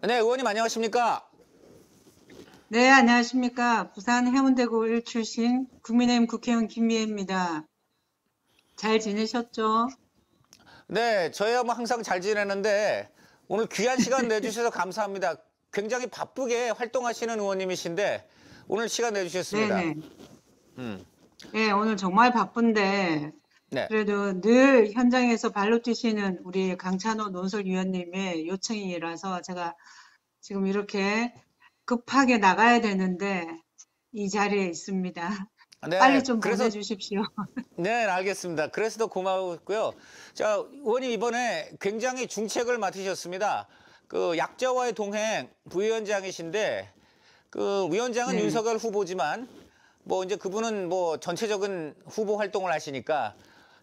네, 의원님 안녕하십니까? 네, 안녕하십니까. 부산 해운대구 1 출신 국민의힘 국회의원 김미애입니다. 잘 지내셨죠? 네, 저희야 뭐 항상 잘 지내는데 오늘 귀한 시간 내주셔서 감사합니다. 굉장히 바쁘게 활동하시는 의원님이신데 오늘 시간 내주셨습니다. 네네. 음, 네, 오늘 정말 바쁜데, 네. 그래도 늘 현장에서 발로 뛰시는 우리 강찬호 논설위원님의 요청이라서 제가 지금 이렇게 급하게 나가야 되는데, 이 자리에 있습니다. 빨리 네, 좀 그래서 보내주십시오. 네, 알겠습니다. 그래서 더 고마웠고요. 자, 의원님 이번에 굉장히 중책을 맡으셨습니다. 그 약자와의 동행 부위원장이신데 그 위원장은 네. 윤석열 후보지만 뭐 이제 그분은 뭐 전체적인 후보 활동을 하시니까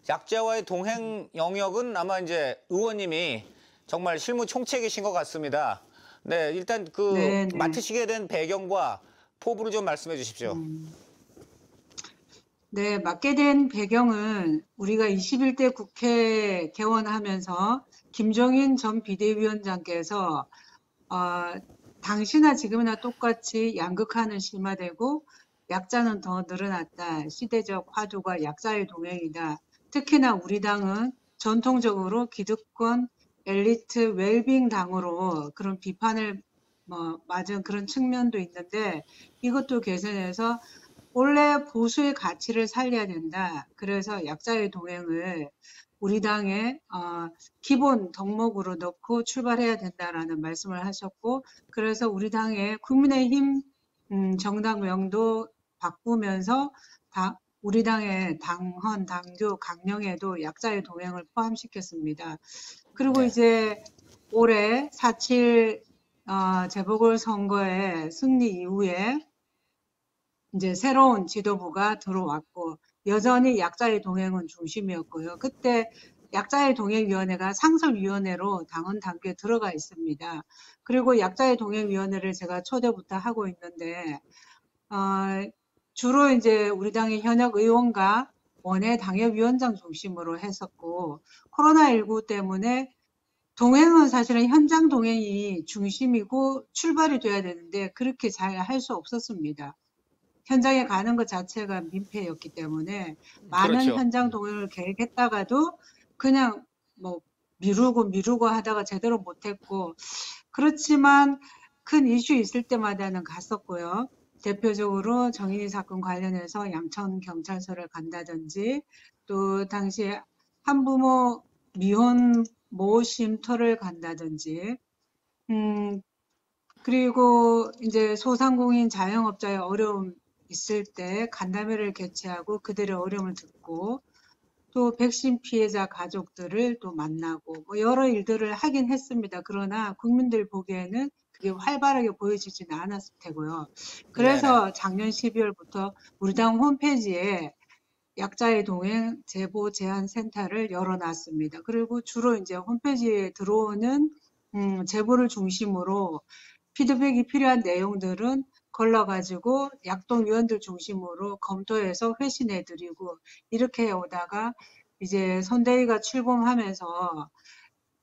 약자와의 동행 영역은 아마 이제 의원님이 정말 실무 총책이신 것 같습니다. 네, 일단 그 네네. 맡으시게 된 배경과 포부를 좀 말씀해 주십시오. 네, 맡게 된 배경은 우리가 21대 국회 개원하면서 김종인 전 비대위원장께서 어, 당시나 지금이나 똑같이 양극화는 심화되고 약자는 더 늘어났다. 시대적 화두가 약자의 동행이다. 특히나 우리 당은 전통적으로 기득권 엘리트 웰빙 당으로 그런 비판을 맞은 그런 측면도 있는데 이것도 개선해서 원래 보수의 가치를 살려야 된다. 그래서 약자의 동행을 우리 당의 기본 덕목으로 넣고 출발해야 된다라는 말씀을 하셨고, 그래서 우리 당의 국민의힘 정당명도 바꾸면서 우리 당의 당헌, 당규, 강령에도 약자의 동행을 포함시켰습니다. 그리고 네, 이제 올해 4.7 재보궐선거의 승리 이후에 이제 새로운 지도부가 들어왔고 여전히 약자의 동행은 중심이었고요. 그때 약자의 동행위원회가 상설위원회로 당헌 당규에 들어가 있습니다. 그리고 약자의 동행위원회를 제가 초대부터 하고 있는데 주로 이제 우리 당의 현역 의원과 원외 당협위원장 중심으로 했었고 코로나19 때문에 동행은 사실은 현장 동행이 중심이고 출발이 돼야 되는데 그렇게 잘 할 수 없었습니다. 현장에 가는 것 자체가 민폐였기 때문에 많은 그렇죠. 현장 동행을 계획했다가도 그냥 뭐 미루고 하다가 제대로 못했고 그렇지만 큰 이슈 있을 때마다는 갔었고요. 대표적으로 정인이 사건 관련해서 양천 경찰서를 간다든지 또 당시에 한부모 미혼 모심터를 간다든지 음, 그리고 이제 소상공인 자영업자의 어려움 있을 때 간담회를 개최하고 그들의 어려움을 듣고 또 백신 피해자 가족들을 또 만나고 뭐 여러 일들을 하긴 했습니다. 그러나 국민들 보기에는 그게 활발하게 보여지지는 않았을 테고요. 네네. 그래서 작년 12월부터 우리 당 홈페이지에 약자의 동행 제보 제안 센터를 열어놨습니다. 그리고 주로 이제 홈페이지에 들어오는 제보를 중심으로 피드백이 필요한 내용들은 걸러가지고 약동위원들 중심으로 검토해서 회신해드리고 이렇게 오다가 이제 선대위가 출범하면서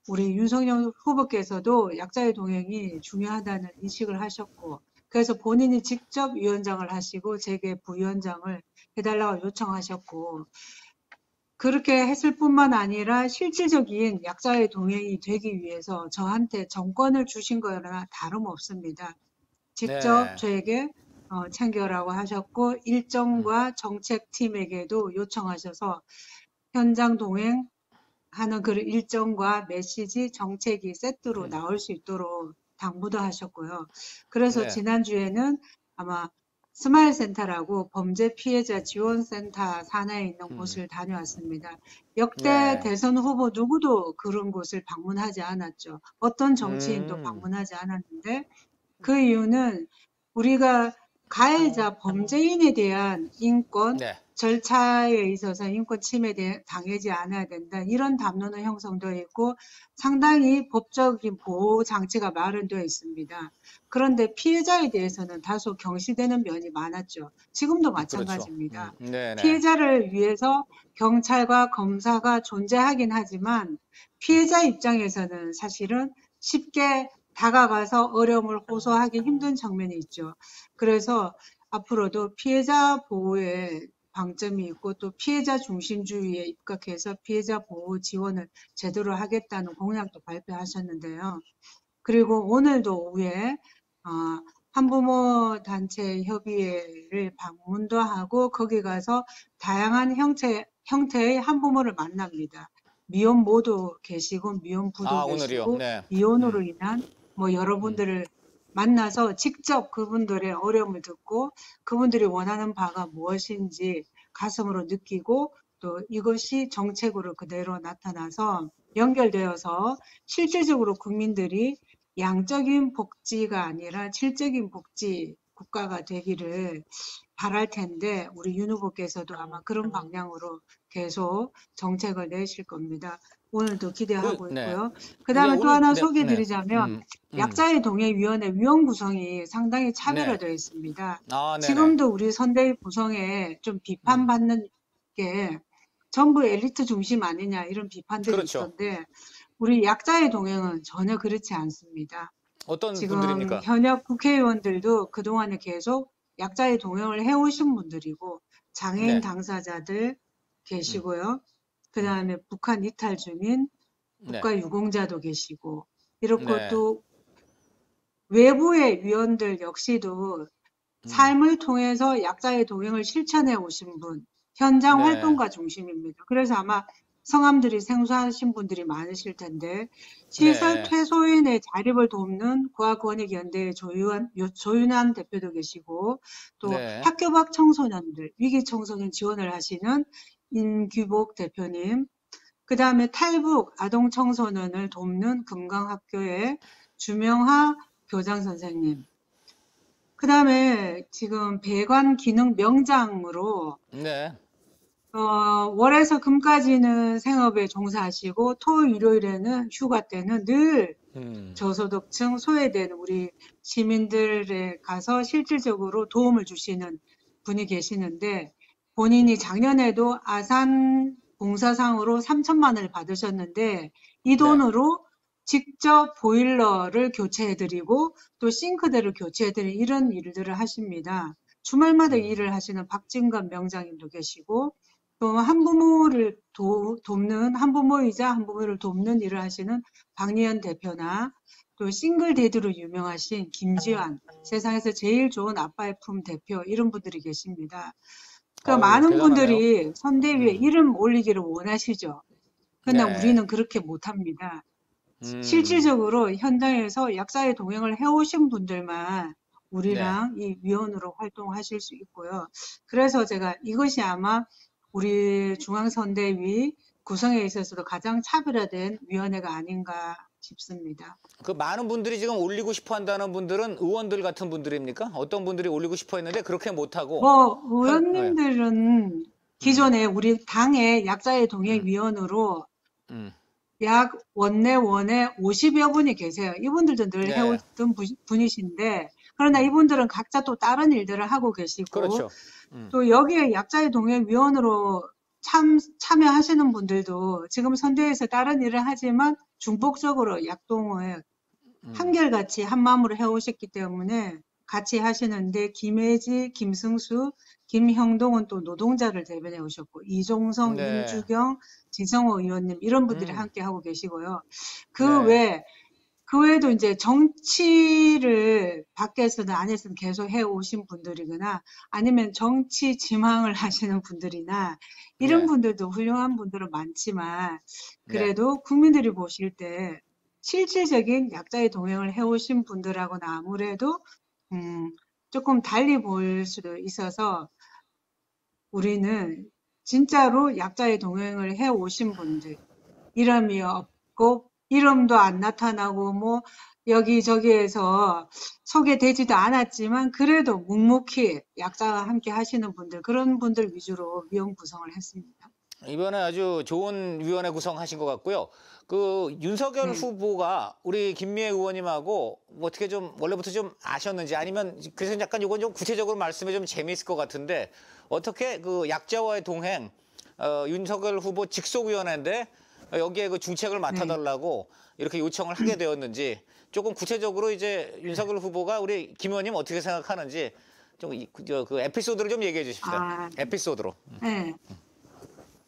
우리 윤석열 후보께서도 약자의 동행이 중요하다는 인식을 하셨고 그래서 본인이 직접 위원장을 하시고 제게 부위원장을 해달라고 요청하셨고 그렇게 했을 뿐만 아니라 실질적인 약자의 동행이 되기 위해서 저한테 정권을 주신 거나 다름없습니다. 직접 네. 저에게 챙겨라고 하셨고 일정과 정책팀에게도 요청하셔서 현장 동행하는 그 일정과 메시지, 정책이 세트로 나올 수 있도록 당부도 하셨고요. 그래서 네. 지난주에는 아마 스마일 센터라고 범죄 피해자 지원센터 산하에 있는 곳을 다녀왔습니다. 역대 네. 대선 후보 누구도 그런 곳을 방문하지 않았죠. 어떤 정치인도 음. 방문하지 않았는데 그 이유는 우리가 가해자, 범죄인에 대한 인권, 네. 절차에 있어서 인권 침해 당하지 않아야 된다. 이런 담론은 형성되어 있고 상당히 법적인 보호 장치가 마련되어 있습니다. 그런데 피해자에 대해서는 다소 경시되는 면이 많았죠. 지금도 그렇죠. 마찬가지입니다. 네네. 피해자를 위해서 경찰과 검사가 존재하긴 하지만 피해자 입장에서는 사실은 쉽게 다가가서 어려움을 호소하기 힘든 측면이 있죠. 그래서 앞으로도 피해자 보호에 방점이 있고 또 피해자 중심주의에 입각해서 피해자 보호 지원을 제대로 하겠다는 공약도 발표하셨는데요. 그리고 오늘도 오후에 한부모 단체 협의회를 방문도 하고 거기 가서 다양한 형태의 한부모를 만납니다. 미혼모도 계시고 미혼부도 오늘이요. 계시고 네. 이혼으로 인한 뭐 여러분들을 만나서 직접 그분들의 어려움을 듣고 그분들이 원하는 바가 무엇인지 가슴으로 느끼고 또 이것이 정책으로 그대로 나타나서 연결되어서 실질적으로 국민들이 양적인 복지가 아니라 질적인 복지 국가가 되기를 바랄 텐데 우리 윤 후보께서도 아마 그런 방향으로 계속 정책을 내실 겁니다. 오늘도 기대하고 네. 있고요. 이게 그다음에 또 오늘 하나 네, 소개드리자면 약자의 동행위원회 위원 구성이 상당히 네. 차별화되어 있습니다. 네네. 지금도 우리 선대위 구성에 좀 비판받는 게 전부 엘리트 중심 아니냐 이런 비판들이 그렇죠. 있던데 우리 약자의 동행은 전혀 그렇지 않습니다. 어떤 지금 분들입니까? 현역 국회의원들도 그동안에 계속 약자의 동행을 해오신 분들이고 장애인 네. 당사자들 계시고요. 그 다음에 북한 이탈 주민, 네. 국가유공자도 계시고 이렇고 네. 또 외부의 위원들 역시도 삶을 통해서 약자의 동행을 실천해 오신 분, 현장 네. 활동가 중심입니다. 그래서 아마 성함들이 생소하신 분들이 많으실 텐데 시설 네. 퇴소인의 자립을 돕는 구학권익연대의 조윤환 대표도 계시고 또 네. 학교 밖 청소년들, 위기 청소년 지원을 하시는 임규복 대표님, 그 다음에 탈북 아동 청소년을 돕는 금강학교의 주명하 교장 선생님, 그 다음에 지금 배관 기능 명장으로 네. 월에서 금까지는 생업에 종사하시고 토 일요일에는 휴가 때는 늘 저소득층 소외된 우리 시민들에 가서 실질적으로 도움을 주시는 분이 계시는데 본인이 작년에도 아산 봉사상으로 3천만 원을 받으셨는데 이 돈으로 직접 보일러를 교체해드리고 또 싱크대를 교체해드리는 이런 일들을 하십니다. 주말마다 일을 하시는 박진관 명장님도 계시고 또 한부모를 돕는 한부모이자 한부모를 돕는 일을 하시는 박리연 대표나 또 싱글 데드로 유명하신 김지환, 세상에서 제일 좋은 아빠의 품 대표 이런 분들이 계십니다. 그러니까 많은 대단하네요. 분들이 선대위에 이름 올리기를 원하시죠. 그러나 네. 우리는 그렇게 못합니다. 실질적으로 현장에서 약자의 동행을 해오신 분들만 우리랑 이 위원으로 활동하실 수 있고요. 그래서 제가 이것이 아마 우리 중앙선대위 구성에 있어서도 가장 차별화된 위원회가 아닌가 싶습니다. 그 많은 분들이 지금 올리고 싶어 한다는 분들은 의원들 같은 분들입니까? 어떤 분들이 올리고 싶어 했는데 그렇게 못하고. 의원님들은 기존에 우리 당의 약자의 동행 위원으로 약 원내원에 50여 분이 계세요. 이분들도 늘 해오던 분이신데 그러나 이분들은 각자 또 다른 일들을 하고 계시고 그렇죠. 또 여기에 약자의 동행 위원으로 참여하시는 분들도 지금 선대위에서 다른 일을 하지만 중복적으로 약동을 한결같이 한마음으로 해오셨기 때문에 같이 하시는데 김혜지, 김승수, 김형동은 또 노동자를 대변해 오셨고 이종성, 윤주경, 지성호 의원님 이런 분들이 함께 하고 계시고요. 그 외에도 이제 정치를 밖에서는 안에서는 계속 해오신 분들이거나 아니면 정치 지망을 하시는 분들이나 이런 분들도 훌륭한 분들은 많지만 그래도 국민들이 보실 때 실질적인 약자의 동행을 해오신 분들하고는 아무래도 조금 달리 보일 수도 있어서 우리는 진짜로 약자의 동행을 해오신 분들, 이름이 없고 이름도 안 나타나고 뭐 여기저기에서 소개되지도 않았지만 그래도 묵묵히 약자와 함께 하시는 분들, 그런 분들 위주로 위원 구성을 했습니다. 이번에 아주 좋은 위원회 구성하신 것 같고요. 그 윤석열 후보가 우리 김미애 의원님하고 뭐 어떻게 좀 원래부터 좀 아셨는지 아니면 그래서 약간 이건 좀 구체적으로 말씀해 좀 재미있을 것 같은데 어떻게 그 약자와의 동행 윤석열 후보 직속위원회인데 여기에 그 중책을 맡아달라고 이렇게 요청을 하게 되었는지 조금 구체적으로 이제 윤석열 후보가 우리 김 의원님 어떻게 생각하는지 좀 그 에피소드를 좀 얘기해 주십시오. 아, 에피소드로. 네.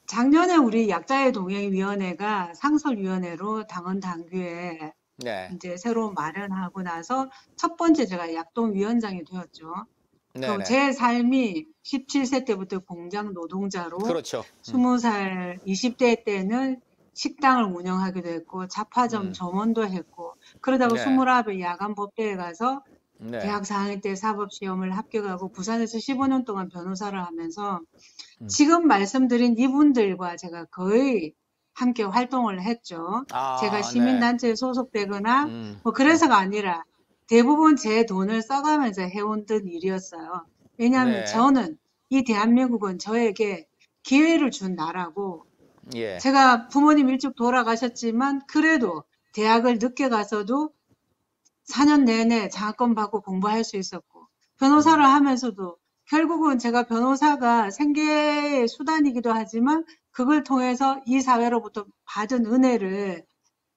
작년에 우리 약자의 동행위원회가 상설위원회로 당헌 당규에 네. 이제 새로 마련하고 나서 첫 번째 제가 약동위원장이 되었죠. 그리고 네네. 제 삶이 17세 때부터 공장 노동자로 그렇죠. 20살, 20대 때는 식당을 운영하기도 했고 잡화점 음. 점원도 했고 그러다가 네. 29에 야간 법대에 가서 네. 대학 4학년 때 사법시험을 합격하고 부산에서 15년 동안 변호사를 하면서 음. 지금 말씀드린 이분들과 제가 거의 함께 활동을 했죠. 제가 네. 시민단체에 소속되거나 음. 뭐 그래서가 아니라 대부분 제 돈을 써가면서 해온 듯 일이었어요. 왜냐하면 네. 저는 이 대한민국은 저에게 기회를 준 나라고 예. 제가 부모님 일찍 돌아가셨지만 그래도 대학을 늦게 가서도 4년 내내 장학금 받고 공부할 수 있었고 변호사를 하면서도 결국은 제가 변호사가 생계의 수단이기도 하지만 그걸 통해서 이 사회로부터 받은 은혜를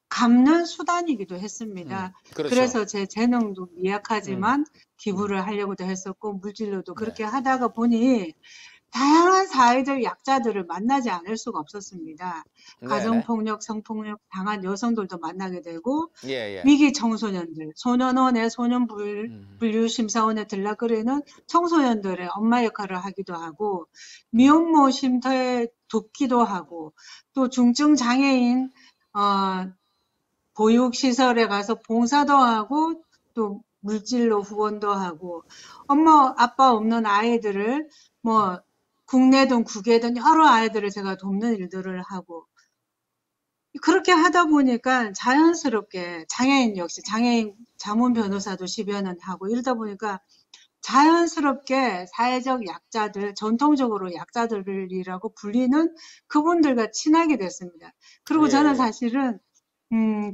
갚는 수단이기도 했습니다. 그렇죠. 그래서 제 재능도 음. 미약하지만 기부를 하려고도 했었고 물질로도 네. 그렇게 하다가 보니 다양한 사회적 약자들을 만나지 않을 수가 없었습니다. 네네. 가정폭력, 성폭력 당한 여성들도 만나게 되고 예, 예. 위기 청소년들, 소년원에 소년 음. 분류 심사원에 들락거리는 청소년들의 엄마 역할을 하기도 하고 미혼모 쉼터에 돕기도 하고 또 중증 장애인 보육시설에 가서 봉사도 하고 또 물질로 후원도 하고 엄마 아빠 없는 아이들을 뭐 국내든 국외든 여러 아이들을 제가 돕는 일들을 하고 그렇게 하다 보니까 자연스럽게 장애인 역시 장애인 자문 변호사도 10여 년 하고 이러다 보니까 자연스럽게 사회적 약자들, 전통적으로 약자들이라고 불리는 그분들과 친하게 됐습니다. 그리고 예, 저는 예. 사실은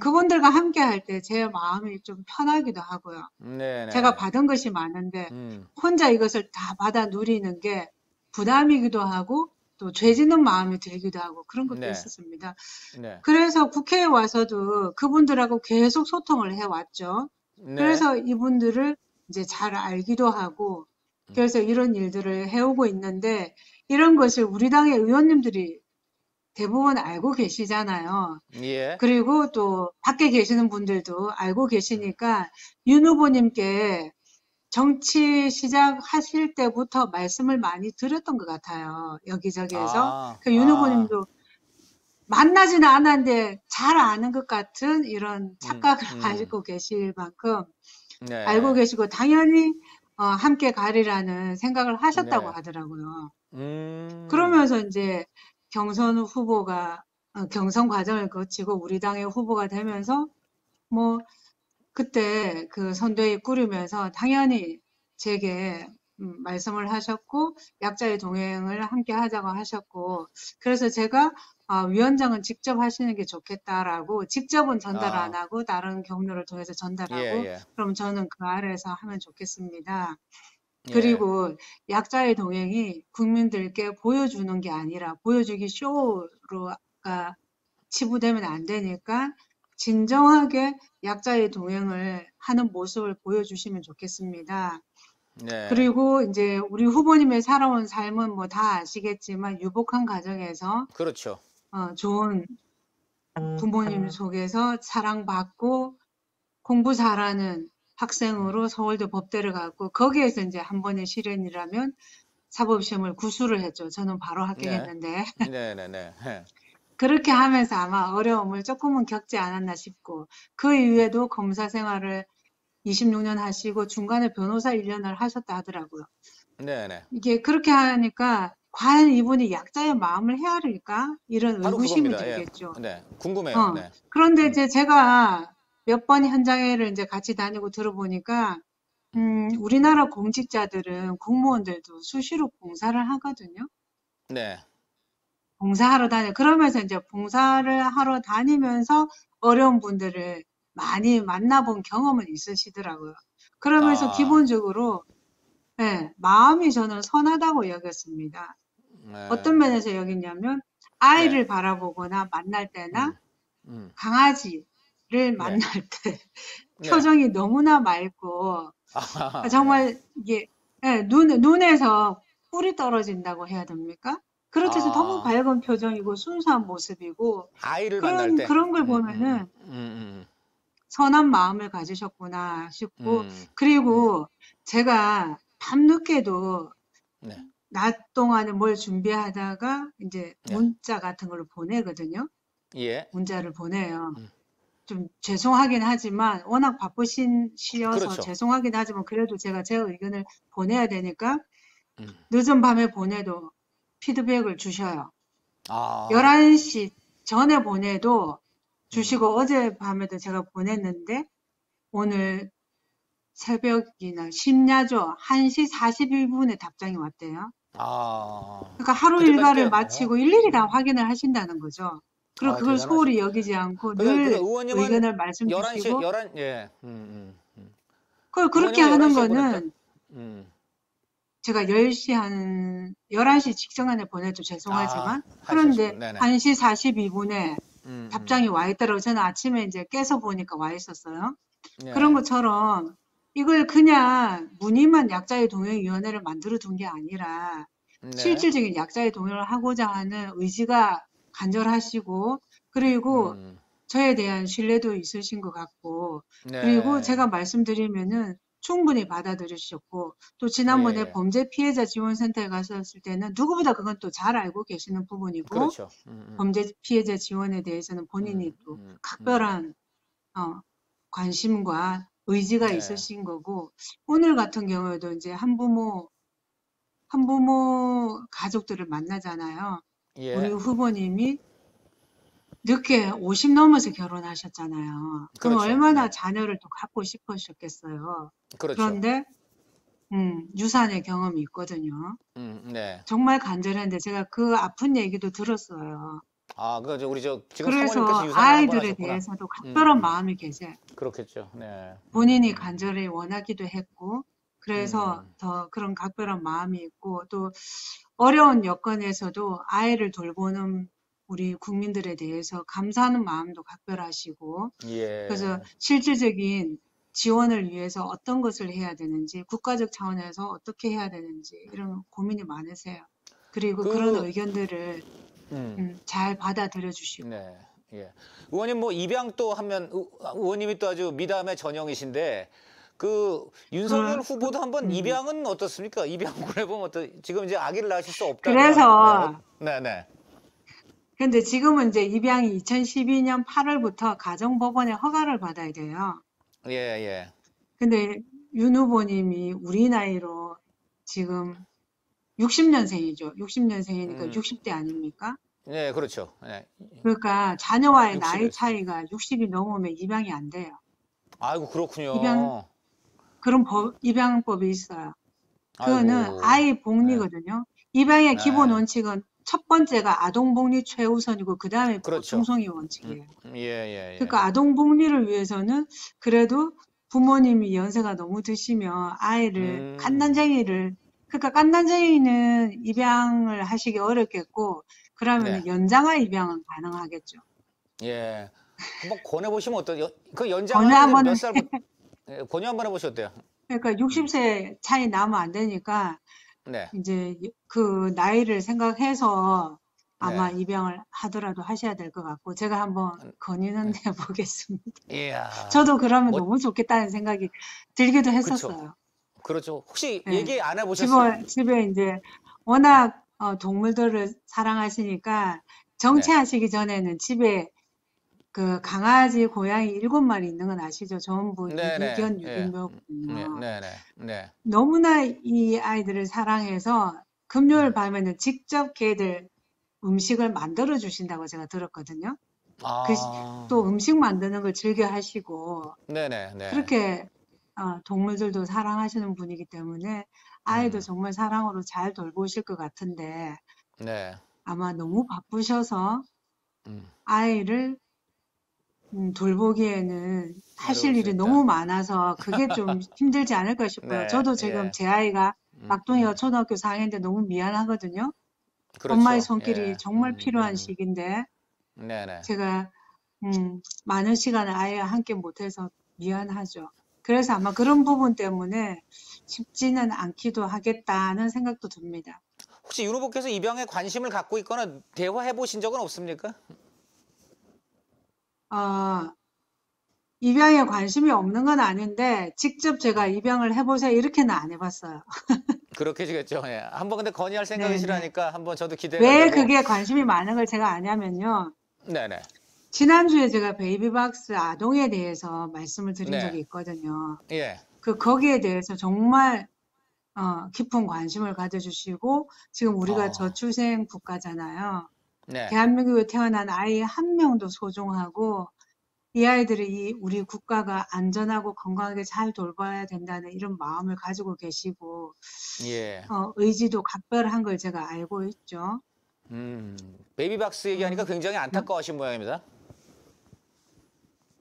그분들과 함께 할 때 제 마음이 좀 편하기도 하고요. 네네. 제가 받은 것이 많은데 음. 혼자 이것을 다 받아 누리는 게 부담이기도 하고 또 죄지는 마음이 들기도 하고 그런 것도 네. 있었습니다. 네. 그래서 국회에 와서도 그분들하고 계속 소통을 해왔죠. 네. 그래서 이분들을 이제 잘 알기도 하고 그래서 이런 일들을 해오고 있는데 이런 것을 우리 당의 의원님들이 대부분 알고 계시잖아요. 예. 그리고 또 밖에 계시는 분들도 알고 계시니까 윤 후보님께 정치 시작하실 때부터 말씀을 많이 드렸던 것 같아요. 여기저기에서. 그 윤 후보님도 만나지는 않았는데 잘 아는 것 같은 이런 착각을 가지고 계실 만큼 네. 알고 계시고 당연히 함께 가리라는 생각을 하셨다고 네. 하더라고요. 음. 그러면서 이제 경선 후보가 경선 과정을 거치고 우리 당의 후보가 되면서 뭐 그때 그 선대위 꾸리면서 당연히 제게 말씀을 하셨고 약자의 동행을 함께 하자고 하셨고 그래서 제가 위원장은 직접 하시는 게 좋겠다라고 직접은 전달 안 하고 다른 경로를 통해서 전달하고 예. 그럼 저는 그 아래에서 하면 좋겠습니다. 예. 그리고 약자의 동행이 국민들께 보여주는 게 아니라 보여주기 쇼로가 치부되면 안 되니까 진정하게 약자의 동행을 하는 모습을 보여주시면 좋겠습니다. 네. 그리고 이제 우리 후보님의 살아온 삶은 뭐 다 아시겠지만 유복한 가정에서 그렇죠. 좋은 부모님 속에서 사랑받고 공부 잘하는 학생으로 서울대 법대를 갔고 거기에서 이제 한 번의 시련이라면 사법시험을 구수를 했죠. 저는 바로 합격했는데 네네네. 그렇게 하면서 아마 어려움을 조금은 겪지 않았나 싶고 그 이후에도 검사 생활을 26년 하시고 중간에 변호사 1년을 하셨다 하더라고요. 네네. 이게 그렇게 하니까 과연 이분이 약자의 마음을 헤아릴까? 이런 바로 의구심이 그겁니다. 예. 들겠죠. 네. 궁금해요. 네. 그런데 이제 제가 몇 번 현장에를 이제 같이 다니고 들어보니까 우리나라 공직자들은 공무원들도 수시로 봉사를 하거든요. 네. 봉사하러 다녀. 그러면서 이제 봉사를 하러 다니면서 어려운 분들을 많이 만나본 경험은 있으시더라고요. 그러면서 기본적으로 네, 마음이 저는 선하다고 여겼습니다. 네. 어떤 면에서 여겼냐면 아이를 바라보거나 만날 때나 강아지 네. 만날 때 표정이 너무나 맑고 정말 이게 예, 눈에서 꿀이 떨어진다고 해야 됩니까? 그렇게 해서 너무 밝은 표정이고 순수한 모습이고 아이를 만날 때. 그런 걸 보면은 선한 마음을 가지셨구나 싶고 그리고 제가 밤늦게도 네. 낮 동안에 뭘 준비하다가 이제 문자 같은 걸로 보내거든요. 예. 문자를 보내요. 좀 죄송하긴 하지만 워낙 바쁘시어서 그렇죠. 죄송하긴 하지만 그래도 제가 제 의견을 보내야 되니까 늦은 밤에 보내도 피드백을 주셔요. 11시 전에 보내도 주시고 어젯밤에도 제가 보냈는데 오늘 새벽이나 심야죠. 1시 41분에 답장이 왔대요. 그러니까 하루 일과를 마치고 일일이 다 확인을 하신다는 거죠. 그리고 그걸 대단하시다. 소홀히 여기지 않고 늘 의원님은 의견을 말씀 11시, 주시고 11, 예. 그걸 그렇게 의원님은 하는 11시에 거는 제가 11시 직전에 보내도 죄송하지만 그런데 1시 42분에 답장이 와 있더라고요. 저는 아침에 이제 깨서 보니까 와 있었어요. 그런 것처럼 이걸 그냥 무늬만 약자의 동행위원회를 만들어 둔 게 아니라 실질적인 약자의 동행을 하고자 하는 의지가 간절하시고 그리고 저에 대한 신뢰도 있으신 것 같고 그리고 제가 말씀드리면은 충분히 받아들이셨고 또 지난번에 범죄 피해자 지원센터에 갔었을 때는 누구보다 그건 또 잘 알고 계시는 부분이고 그렇죠. 범죄 피해자 지원에 대해서는 본인이 또 각별한 관심과 의지가 있으신 거고 오늘 같은 경우에도 이제 한부모 가족들을 만나잖아요. 우리 후보님이 늦게 50 넘어서 결혼하셨잖아요. 그럼 그렇죠. 얼마나 자녀를 또 갖고 싶으셨겠어요. 그렇죠. 그런데 유산의 경험이 있거든요. 정말 간절한데 제가 그 아픈 얘기도 들었어요. 우리 지금 그래서 사모님께서 유산을 한번 아이들에 하셨구나. 대해서도 각별한 마음이 계세요. 그렇겠죠. 네. 본인이 간절히 원하기도 했고 그래서 더 그런 각별한 마음이 있고 또 어려운 여건에서도 아이를 돌보는 우리 국민들에 대해서 감사하는 마음도 각별하시고 그래서 실질적인 지원을 위해서 어떤 것을 해야 되는지 국가적 차원에서 어떻게 해야 되는지 이런 고민이 많으세요. 그리고 그런 의견들을 잘 받아들여 주시고 네. 예. 의원님 뭐 입양 또 하면 의원님이 또 아주 미담의 전형이신데 윤석열 후보도 한번 입양은 어떻습니까? 입양을 해보면 지금 이제 아기를 낳으실 수 없다면. 그래서 네네. 근데 지금은 이제 입양이 2012년 8월부터 가정법원의 허가를 받아야 돼요. 예. 근데 윤 후보님이 우리 나이로 지금 60년생이죠. 60년생이니까 60대 아닙니까? 네, 그렇죠. 네. 그러니까 자녀와의 60일. 나이 차이가 60이 넘으면 입양이 안 돼요. 아이고, 그렇군요. 그런 입양법이 있어요. 그거는 아이 복리거든요. 입양의 기본 원칙은 첫 번째가 아동 복리 최우선이고 그 다음에 보충성이 원칙이에요. 그러니까 아동 복리를 위해서는 그래도 부모님이 연세가 너무 드시면 아이를 그러니까 깐난쟁이는 입양을 하시기 어렵겠고 그러면 연장아 입양은 가능하겠죠. 예. 한번 권해보시면 어떠요? 그 연장아는 몇 살? 권유 한번 해보시면 어때요? 그러니까 60세 차이 나면 안 되니까 이제 그 나이를 생각해서 아마 입양을 하더라도 하셔야 될 것 같고 제가 한번 건의는 해보겠습니다. 저도 그러면 너무 좋겠다는 생각이 들기도 했었어요. 그렇죠. 혹시 얘기 안 해보셨어요? 집에 이제 워낙 동물들을 사랑하시니까 정치하시기 전에는 집에 그 강아지, 고양이 7마리 있는 건 아시죠? 전부 유기견, 유기묘거든요. 너무나 이 아이들을 사랑해서 금요일 밤에는 직접 걔들 음식을 만들어 주신다고 제가 들었거든요. 또 음식 만드는 걸 즐겨 하시고 그렇게 동물들도 사랑하시는 분이기 때문에 아이도 정말 사랑으로 잘 돌보실 것 같은데 아마 너무 바쁘셔서 아이를 돌보기에는 하실 일이 너무 많아서 그게 좀 힘들지 않을까 싶어요. 저도 지금 제 아이가 막둥이가 초등학교 4학년인데 너무 미안하거든요. 엄마의 손길이 정말 필요한 시기인데 제가 많은 시간을 아예 함께 못해서 미안하죠. 그래서 아마 그런 부분 때문에 쉽지는 않기도 하겠다는 생각도 듭니다. 혹시 윤 후보께서 입양에 관심을 갖고 있거나 대화해 보신 적은 없습니까? 어, 입양에 관심이 없는 건 아닌데 직접 제가 입양을 해보세요 이렇게는 안 해봤어요. 그렇게 되겠죠. 예. 한번 근데 건의할 네네. 생각이시라니까 한번 저도 기대가 왜 되고. 그게 관심이 많은 걸 제가 아냐면요. 네네. 지난주에 제가 베이비박스 아동에 대해서 말씀을 드린 네. 적이 있거든요. 예. 거기에 대해서 정말 깊은 관심을 가져주시고 지금 우리가 어. 저출생 국가잖아요. 네. 대한민국에 태어난 아이 한 명도 소중하고 이 아이들이 우리 국가가 안전하고 건강하게 잘 돌봐야 된다는 이런 마음을 가지고 계시고 예. 의지도 각별한 걸 제가 알고 있죠. 베이비박스 얘기하니까 음, 굉장히 안타까워하신 모양입니다.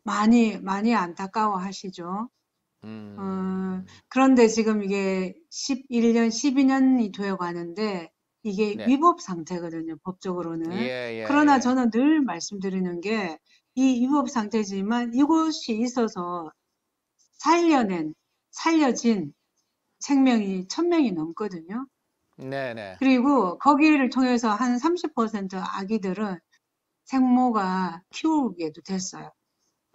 많이 안타까워 하시죠. 음. 그런데 지금 이게 11년, 12년이 되어 가는데 이게 네. 위법 상태거든요, 법적으로는. 그러나 예. 저는 늘 말씀드리는 게 이 위법 상태지만 이곳이 있어서 살려진 생명이 1000명이 넘거든요. 네네. 그리고 거기를 통해서 한 30% 아기들은 생모가 키우게도 됐어요.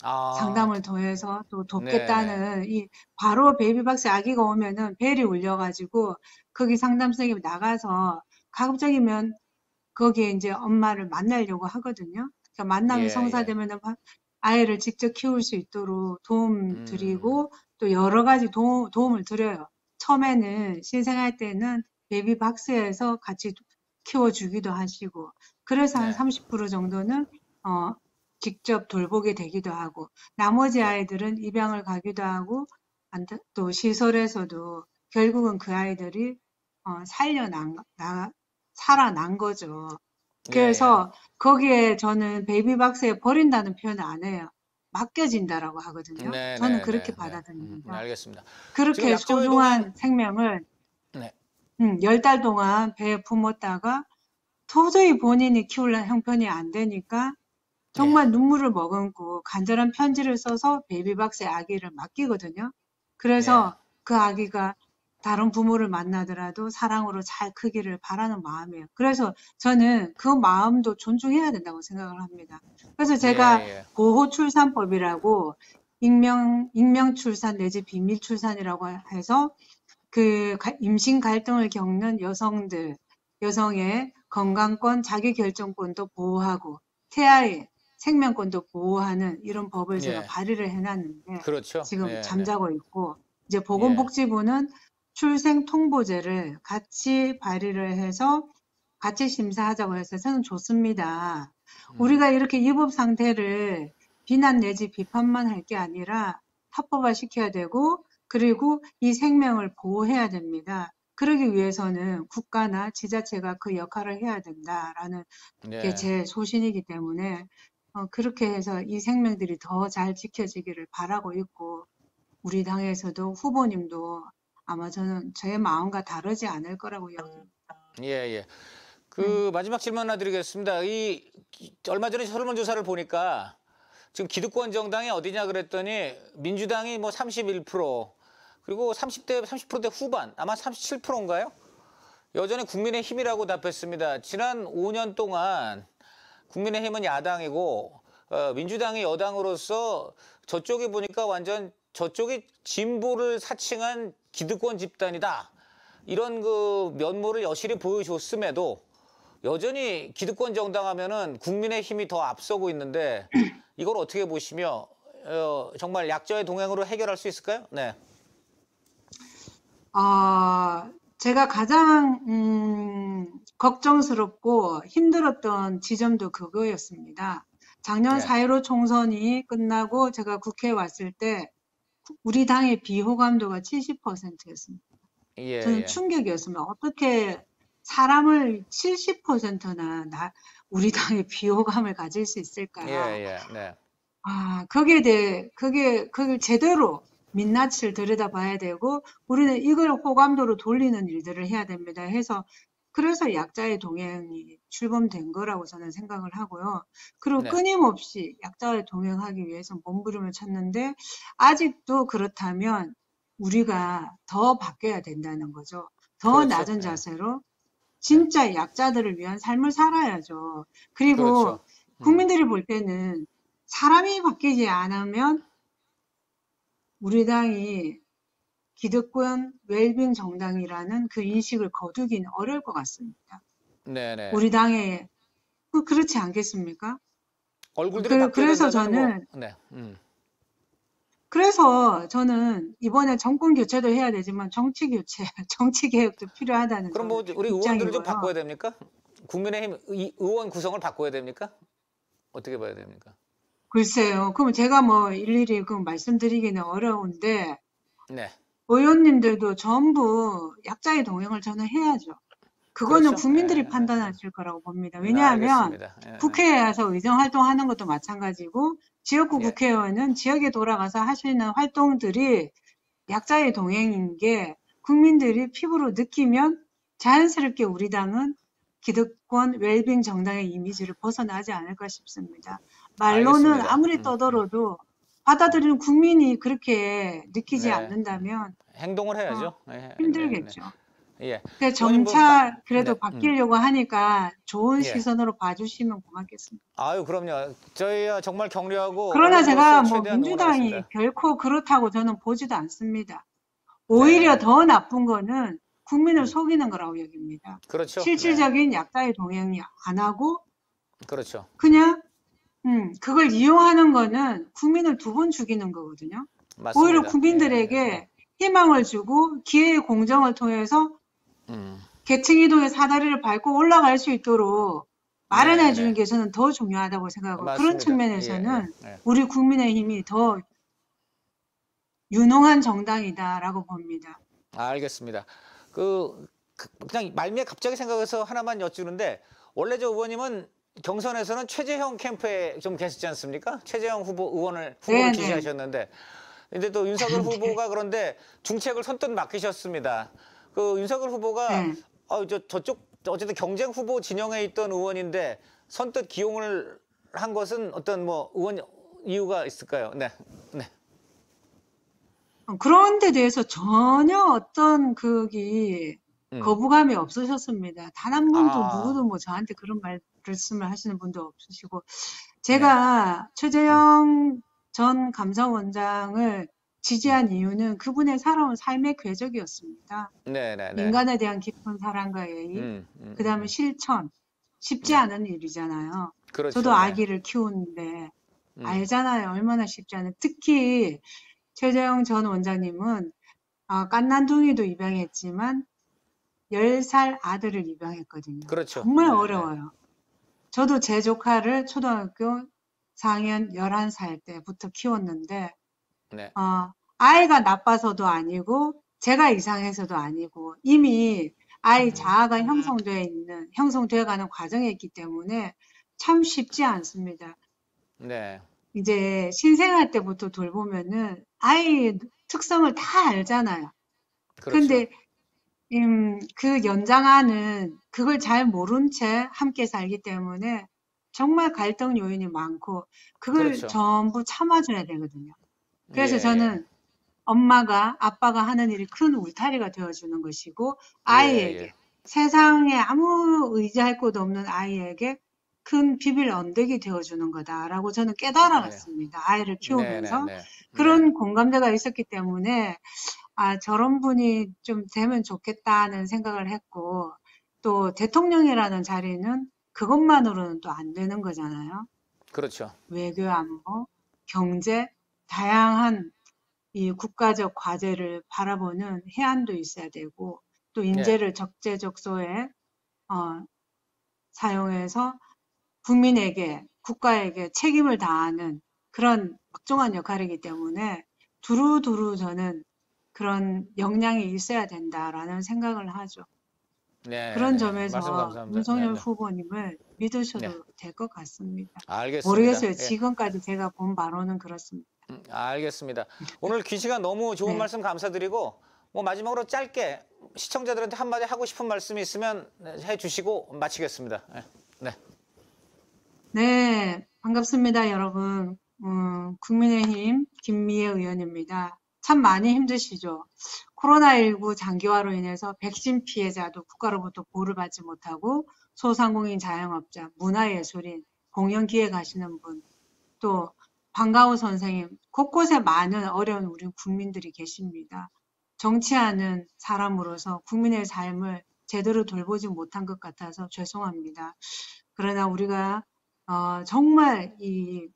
아, 상담을 통해서 또 네네. 돕겠다는 바로 베이비박스 아기가 오면은 벨이 울려가지고 거기 상담 선생님이 나가서 가급적이면 거기에 이제 엄마를 만나려고 하거든요. 그러니까 만남이 예. 성사되면은 아이를 직접 키울 수 있도록 도움 음. 드리고 또 여러 가지 도움을 드려요. 처음에는 신생할 때는 베이비박스에서 같이 키워주기도 하시고 그래서 한 네. 30% 정도는 직접 돌보게 되기도 하고 나머지 예. 아이들은 입양을 가기도 하고 또 시설에서도 결국은 그 아이들이 살아난 거죠. 예. 그래서 거기에 저는 베이비박스에 버린다는 표현을 안 해요. 맡겨진다라고 하거든요. 저는 그렇게 네네네네. 받아들입니다. 알겠습니다. 지금 그렇게 약자와의 동행, 소중한 생명을 네. 10달 동안 배에 품었다가 도저히 본인이 키울 형편이 안 되니까 예. 정말 눈물을 머금고 간절한 편지를 써서 베이비박스에 아기를 맡기거든요. 예. 그래서 그 아기가 다른 부모를 만나더라도 사랑으로 잘 크기를 바라는 마음이에요. 그래서 저는 그 마음도 존중해야 된다고 생각을 합니다. 그래서 제가 예. 보호출산법이라고 익명 출산 내지 비밀 출산이라고 해서 임신 갈등을 겪는 여성의 건강권, 자기결정권도 보호하고 태아의 생명권도 보호하는 이런 법을 제가 예. 발의를 해놨는데 그렇죠. 지금 네. 잠자고 있고 이제 예. 보건복지부는 출생통보제를 같이 발의를 해서 같이 심사하자고 해서 저는 좋습니다. 우리가 이렇게 위법 상태를 비난 내지 비판만 할 게 아니라 합법화 시켜야 되고 그리고 이 생명을 보호해야 됩니다. 그러기 위해서는 국가나 지자체가 그 역할을 해야 된다라는 게 네. 제 소신이기 때문에 그렇게 해서 이 생명들이 더 잘 지켜지기를 바라고 있고 우리 당에서도 후보님도 아마 저는 제 마음과 다르지 않을 거라고 여깁니다. 예. 네. 마지막 질문 하나 드리겠습니다. 얼마 전에 설문조사를 보니까 지금 기득권 정당이 어디냐 그랬더니 민주당이 뭐 31%, 그리고 30%대 후반, 아마 37%인가요? 여전히 국민의힘이라고 답했습니다. 지난 5년 동안 국민의힘은 야당이고 민주당이 여당으로서 저쪽이 보니까 완전 저쪽이 진보를 사칭한 기득권 집단이다. 이런 그 면모를 여실히 보여줬음에도 여전히 기득권 정당 하면은 국민의힘이 더 앞서고 있는데 이걸 어떻게 보시며 정말 약자의 동행으로 해결할 수 있을까요? 네. 제가 가장 걱정스럽고 힘들었던 지점도 그거였습니다. 작년 네. 4.15 총선이 끝나고 제가 국회에 왔을 때 우리 당의 비호감도가 70%였습니다. 저는 예. 충격이었습니다. 어떻게 사람을 70%나 우리 당의 비호감을 가질 수 있을까? 네. 거기에 대해, 그걸 제대로 민낯을 들여다봐야 되고, 우리는 이걸 호감도로 돌리는 일들을 해야 됩니다. 해서 그래서 약자의 동행이 출범된 거라고 저는 생각을 하고요. 그리고 네. 끊임없이 약자의 동행하기 위해서 몸부림을 쳤는데 아직도 그렇다면 우리가 더 바뀌어야 된다는 거죠. 더 그렇죠. 낮은 예. 자세로 네. 진짜 약자들을 위한 삶을 살아야죠. 그리고 그렇죠. 국민들이 볼 때는 사람이 바뀌지 않으면 우리 당이 기득권 웰빙 정당이라는 그 인식을 거두기는 어려울 것 같습니다. 네네. 우리 당에 그렇지 않겠습니까? 얼굴들이 바뀌어야 그래서 된다면 뭐, 저는 네. 이번에 정권 교체도 해야 되지만 정치 교체, 정치 개혁도 필요하다는 그럼 저는 뭐 우리 의원들을 좀 입장이고요. 바꿔야 됩니까? 국민의힘 의원 구성을 바꿔야 됩니까? 어떻게 봐야 됩니까? 글쎄요. 그럼 제가 뭐 일일이 그 말씀드리기는 어려운데 네. 의원님들도 전부 약자의 동행을 저는 해야죠. 그거는 그렇죠. 국민들이 판단하실 거라고 봅니다. 네, 왜냐하면 알겠습니다. 예, 예. 국회에 와서 의정 활동하는 것도 마찬가지고 지역구 예. 국회의원은 지역에 돌아가서 하시는 활동들이 약자의 동행인 게 국민들이 피부로 느끼면 자연스럽게 우리 당은 기득권 웰빙 정당의 이미지를 벗어나지 않을까 싶습니다. 말로는 알겠습니다. 아무리 떠들어도 받아들이는 국민이 그렇게 느끼지 네. 않는다면 행동을 해야죠. 힘들겠죠. 예. 그 의원님 뭐, 점차 그래도 네. 바뀌려고 하니까 좋은 예. 시선으로 봐주시면 고맙겠습니다. 아유, 그럼요. 저희 정말 격려하고 그러나 제가 언론으로서 뭐 최대한 민주당이 응원하겠습니다. 결코 그렇다고 저는 보지도 않습니다. 네. 오히려 더 나쁜 거는 국민을 음. 속이는 거라고 여깁니다. 그렇죠. 네. 실질적인 약자의 동행이 안 하고 그렇죠. 그냥 그걸 이용하는 거는 국민을 두 번 죽이는 거거든요. 오히려 맞습니다. 국민들에게 희망을 주고 기회의 공정을 통해서 음. 계층 이동의 사다리를 밟고 올라갈 수 있도록 마련해 네, 주는 네. 게 저는 더 중요하다고 생각하고 그런 맞습니다. 측면에서는 예. 우리 국민의힘이 더 유능한 정당이다라고 봅니다. 알겠습니다. 그냥 말미에 갑자기 생각해서 하나만 여쭈는데 원래 저 의원님은 경선에서는 최재형 캠프에 좀 계셨지 않습니까? 최재형 후보를 네네. 지지하셨는데 근데 또 윤석열 후보가 그런데 중책을 선뜻 맡기셨습니다. 그 윤석열 후보가 네. 저쪽 어쨌든 경쟁 후보 진영에 있던 의원인데 선뜻 기용을 한 것은 어떤 뭐 의원 이유가 있을까요? 네. 네. 그런 데 대해서 전혀 어떤 거부감이 없으셨습니다. 단 한 번도 아, 누구도 뭐 저한테 그런 말씀을 하시는 분도 없으시고 네. 제가 최재형 전 감사원장을 지지한 이유는 그분의 살아온 삶의 궤적이었습니다. 네네네. 인간에 대한 깊은 사랑과 예의, 그다음에 실천. 쉽지 네. 않은 일이잖아요. 그렇죠. 저도 네. 아기를 키우는데 음. 알잖아요. 얼마나 쉽지 않은. 특히 최재형 전 원장님은 깐난둥이도 입양했지만 10살 아들을 입양했거든요. 그렇죠. 정말 네, 어려워요. 저도 제 조카를 초등학교 4학년 11살 때부터 키웠는데 네. 아이가 나빠서도 아니고 제가 이상해서도 아니고 이미 아이 자아가 형성되어 가는 과정에 있기 때문에 참 쉽지 않습니다. 네. 이제 신생아 때부터 돌보면은 아이 특성을 다 알잖아요. 그렇죠. 근데 그 연장아는 그걸 잘 모른 채 함께 살기 때문에 정말 갈등 요인이 많고 그걸 그렇죠. 전부 참아줘야 되거든요. 그래서 예, 저는 엄마가 아빠가 하는 일이 큰 울타리가 되어주는 것이고 아이에게 세상에 아무 의지할 곳 없는 아이에게 큰 비빌 언덕이 되어주는 거다라고 저는 깨달았습니다. 아이를 키우면서 그런 공감대가 있었기 때문에 저런 분이 좀 되면 좋겠다는 생각을 했고 또 대통령이라는 자리는 그것만으로는 또 안 되는 거잖아요. 그렇죠. 외교 안보, 경제, 다양한 이 국가적 과제를 바라보는 해안도 있어야 되고 또 인재를 적재적소에 사용해서 국민에게 국가에게 책임을 다하는 그런 막중한 역할이기 때문에 두루두루 저는 그런 역량이 있어야 된다라는 생각을 하죠. 네. 그런 말씀 점에서 감사합니다. 윤석열 후보님을 믿으셔도 네. 될 것 같습니다. 알겠습니다. 모르겠어요. 예. 지금까지 제가 본 바로는 그렇습니다. 알겠습니다. 오늘 귀 시간 너무 좋은 네. 말씀 감사드리고 뭐 마지막으로 짧게 시청자들한테 한마디 하고 싶은 말씀이 있으면 해주시고 마치겠습니다. 네. 네. 네, 반갑습니다, 여러분. 국민의힘 김미애 의원입니다. 참 많이 힘드시죠? 코로나19 장기화로 인해서 백신 피해자도 국가로부터 보호를 받지 못하고 소상공인 자영업자, 문화예술인, 공연기획하시는 분, 또 방과후 선생님, 곳곳에 많은 어려운 우리 국민들이 계십니다. 정치하는 사람으로서 국민의 삶을 제대로 돌보지 못한 것 같아서 죄송합니다. 그러나 우리가 정말 이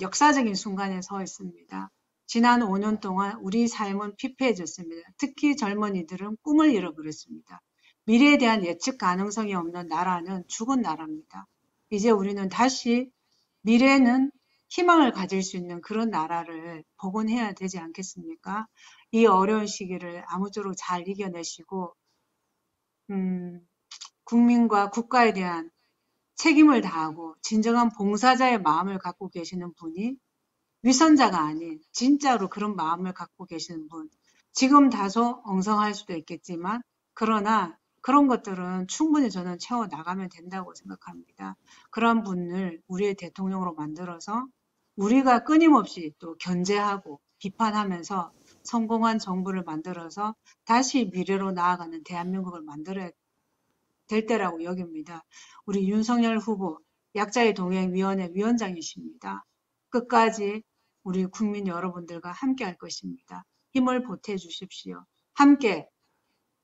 역사적인 순간에 서 있습니다. 지난 5년 동안 우리 삶은 피폐해졌습니다. 특히 젊은이들은 꿈을 잃어버렸습니다. 미래에 대한 예측 가능성이 없는 나라는 죽은 나라입니다. 이제 우리는 다시 미래에는 희망을 가질 수 있는 그런 나라를 복원해야 되지 않겠습니까? 이 어려운 시기를 아무쪼록 잘 이겨내시고 국민과 국가에 대한 책임을 다하고 진정한 봉사자의 마음을 갖고 계시는 분이 위선자가 아닌 진짜로 그런 마음을 갖고 계시는 분. 지금 다소 엉성할 수도 있겠지만 그러나 그런 것들은 충분히 저는 채워나가면 된다고 생각합니다. 그런 분을 우리의 대통령으로 만들어서 우리가 끊임없이 또 견제하고 비판하면서 성공한 정부를 만들어서 다시 미래로 나아가는 대한민국을 만들어야 될 때라고 여깁니다. 우리 윤석열 후보 약자의 동행위원회 위원장이십니다. 끝까지 우리 국민 여러분들과 함께 할 것입니다. 힘을 보태 주십시오. 함께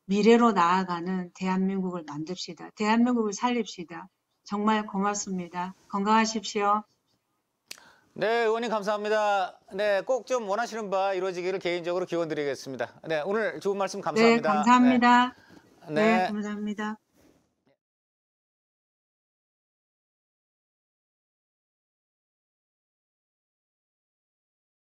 미래로 나아가는 대한민국을 만듭시다. 대한민국을 살립시다. 정말 고맙습니다. 건강하십시오. 네, 의원님 감사합니다. 네, 꼭 좀 원하시는 바 이루어지기를 개인적으로 기원드리겠습니다. 네, 오늘 좋은 말씀 네, 감사합니다. 감사합니다. 네. 네, 네. 감사합니다.